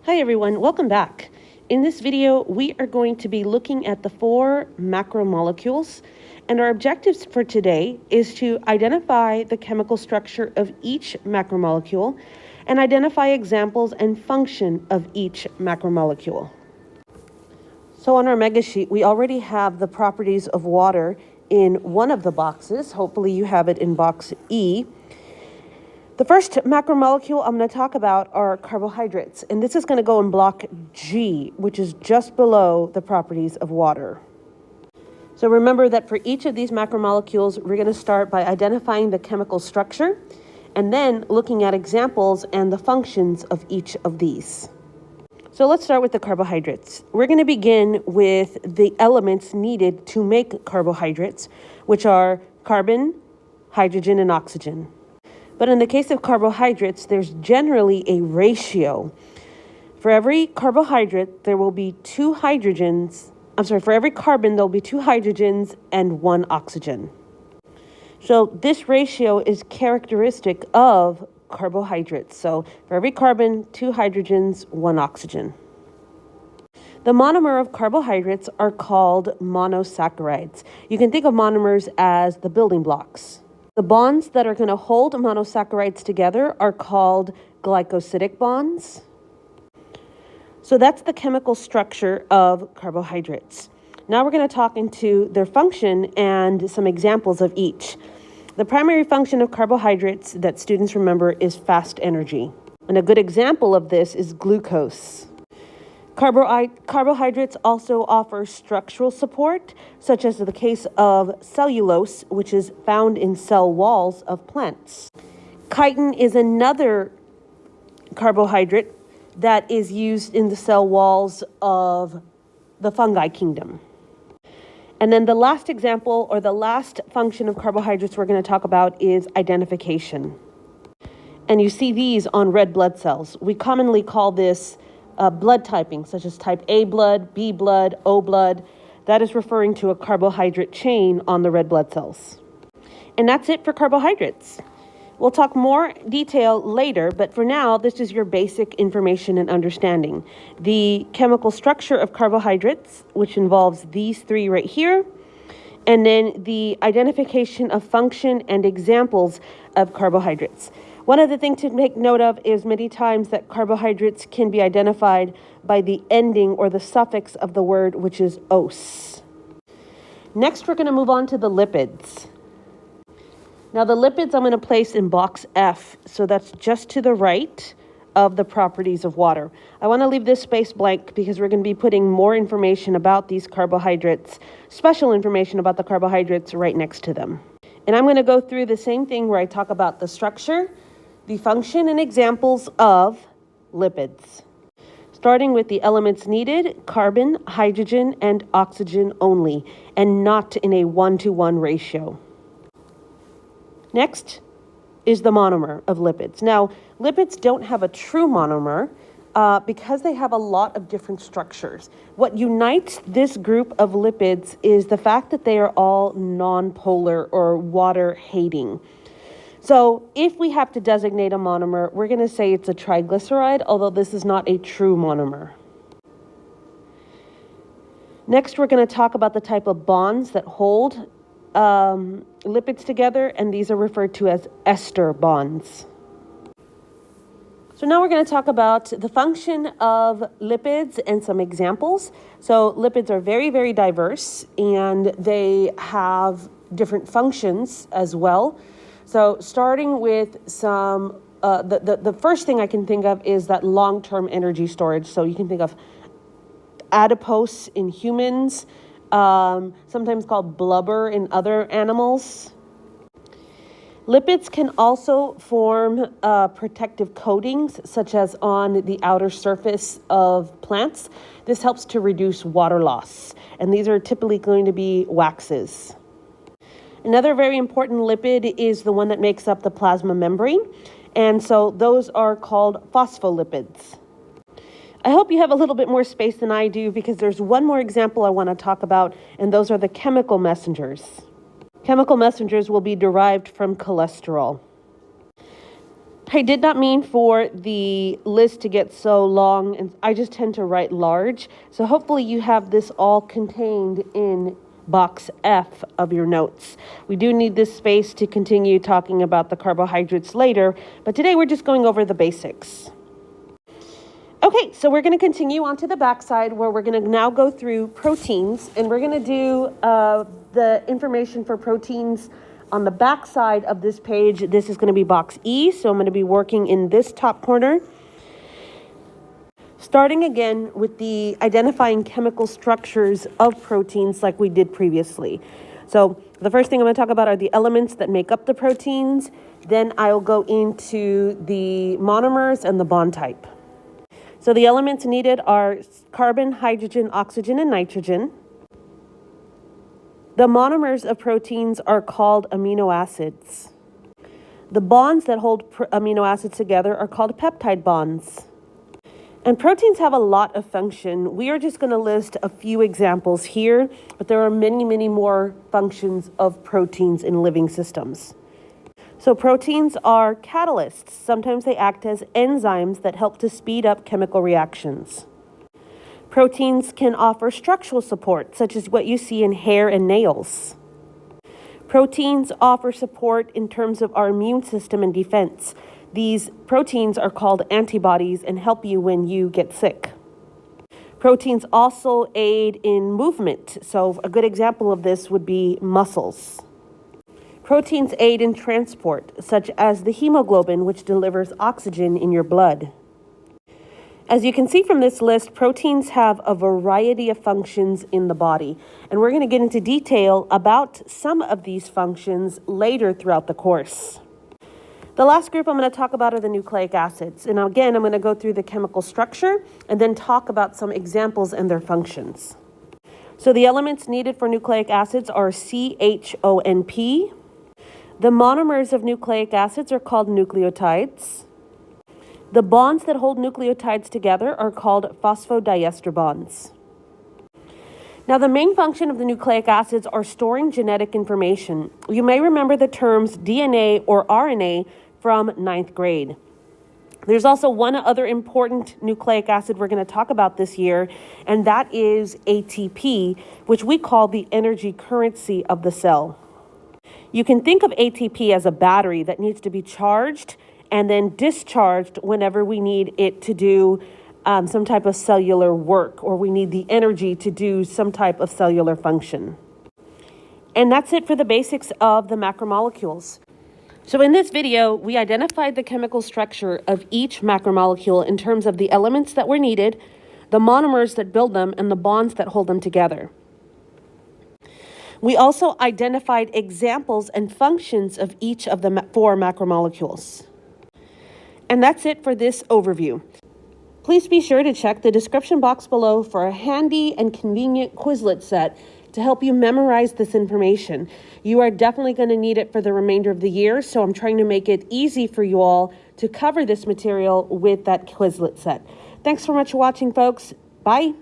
Hi everyone, welcome back. In this video, we are going to be looking at the 4 macromolecules, and our objectives for today is to identify the chemical structure of each macromolecule and identify examples and function of each macromolecule. So on our mega sheet, we already have the properties of water in one of the boxes. Hopefully you have it in box E. The first macromolecule I'm going to talk about are carbohydrates, and this is going to go in block G, which is just below the properties of water. So remember that for each of these macromolecules, we're going to start by identifying the chemical structure and then looking at examples and the functions of each of these. So let's start with the carbohydrates. We're going to begin with the elements needed to make carbohydrates, which are carbon, hydrogen, and oxygen. But in the case of carbohydrates, there's generally a ratio. For every carbohydrate, there will be for every carbon, there'll be 2 hydrogens and 1 oxygen. So this ratio is characteristic of carbohydrates. So for every carbon, 2 hydrogens, 1 oxygen. The monomer of carbohydrates are called monosaccharides. You can think of monomers as the building blocks. The bonds that are going to hold monosaccharides together are called glycosidic bonds. So that's the chemical structure of carbohydrates. Now we're going to talk into their function and some examples of each. The primary function of carbohydrates that students remember is fast energy. And a good example of this is glucose. Carbohydrates also offer structural support, such as in the case of cellulose, which is found in cell walls of plants. Chitin is another carbohydrate that is used in the cell walls of the fungi kingdom. And then the last example, or the last function of carbohydrates we're going to talk about is identification. And you see these on red blood cells. We commonly call this blood typing, such as type A blood, B blood, O blood. That is referring to a carbohydrate chain on the red blood cells. And that's it for carbohydrates. We'll talk more detail later, but for now, this is your basic information and understanding. The chemical structure of carbohydrates, which involves these 3 right here, and then the identification of function and examples of carbohydrates. One of the things to make note of is many times that carbohydrates can be identified by the ending or the suffix of the word, which is -ose. Next, we're going to move on to the lipids. Now, the lipids I'm going to place in box F, so that's just to the right of the properties of water. I want to leave this space blank because we're going to be putting more information about these carbohydrates, special information about the carbohydrates right next to them. And I'm going to go through the same thing where I talk about the structure, the function, and examples of lipids. Starting with the elements needed, carbon, hydrogen, and oxygen only, and not in a 1-to-1 ratio. Next is the monomer of lipids. Now, lipids don't have a true monomer because they have a lot of different structures. What unites this group of lipids is the fact that they are all nonpolar or water-hating. So if we have to designate a monomer, we're going to say it's a triglyceride, although this is not a true monomer. Next, we're going to talk about the type of bonds that hold lipids together, and these are referred to as ester bonds. So now we're going to talk about the function of lipids and some examples. So lipids are very, very diverse, and they have different functions as well. So starting with some, the first thing I can think of is that long-term energy storage. So you can think of adipose in humans, sometimes called blubber in other animals. Lipids can also form protective coatings, such as on the outer surface of plants. This helps to reduce water loss, and these are typically going to be waxes. Another very important lipid is the one that makes up the plasma membrane, and so those are called phospholipids. I hope you have a little bit more space than I do because there's one more example I want to talk about, and those are the chemical messengers. Chemical messengers will be derived from cholesterol. I did not mean for the list to get so long, and I just tend to write large. So hopefully you have this all contained in box F of your notes. We do need this space to continue talking about the carbohydrates later, but today we're just going over the basics. Okay, so we're going to continue on to the backside where we're going to now go through proteins, and we're going to do the information for proteins on the back side of this page. This is going to be box E, so I'm going to be working in this top corner. Starting again with the identifying chemical structures of proteins like we did previously. So the first thing I'm going to talk about are the elements that make up the proteins. Then I'll go into the monomers and the bond type. So the elements needed are carbon, hydrogen, oxygen, and nitrogen. The monomers of proteins are called amino acids. The bonds that hold amino acids together are called peptide bonds. And proteins have a lot of function. We are just going to list a few examples here, but there are many, many more functions of proteins in living systems. So proteins are catalysts. Sometimes they act as enzymes that help to speed up chemical reactions. Proteins can offer structural support, such as what you see in hair and nails. Proteins offer support in terms of our immune system and defense. These proteins are called antibodies and help you when you get sick. Proteins also aid in movement. So a good example of this would be muscles. Proteins aid in transport, such as the hemoglobin, which delivers oxygen in your blood. As you can see from this list, proteins have a variety of functions in the body, and we're going to get into detail about some of these functions later throughout the course. The last group I'm going to talk about are the nucleic acids, and again, I'm going to go through the chemical structure and then talk about some examples and their functions. So the elements needed for nucleic acids are CHONP. The monomers of nucleic acids are called nucleotides. The bonds that hold nucleotides together are called phosphodiester bonds. Now, the main function of the nucleic acids are storing genetic information. You may remember the terms DNA or RNA from 9th grade. There's also one other important nucleic acid we're going to talk about this year, and that is ATP, which we call the energy currency of the cell. You can think of ATP as a battery that needs to be charged and then discharged whenever we need it to do some type of cellular work, or we need the energy to do some type of cellular function. And that's it for the basics of the macromolecules. So in this video, we identified the chemical structure of each macromolecule in terms of the elements that were needed, the monomers that build them, and the bonds that hold them together. We also identified examples and functions of each of the 4 macromolecules. And that's it for this overview. Please be sure to check the description box below for a handy and convenient Quizlet set to help you memorize this information. You are definitely going to need it for the remainder of the year, so I'm trying to make it easy for you all to cover this material with that Quizlet set. Thanks so much for watching, folks. Bye.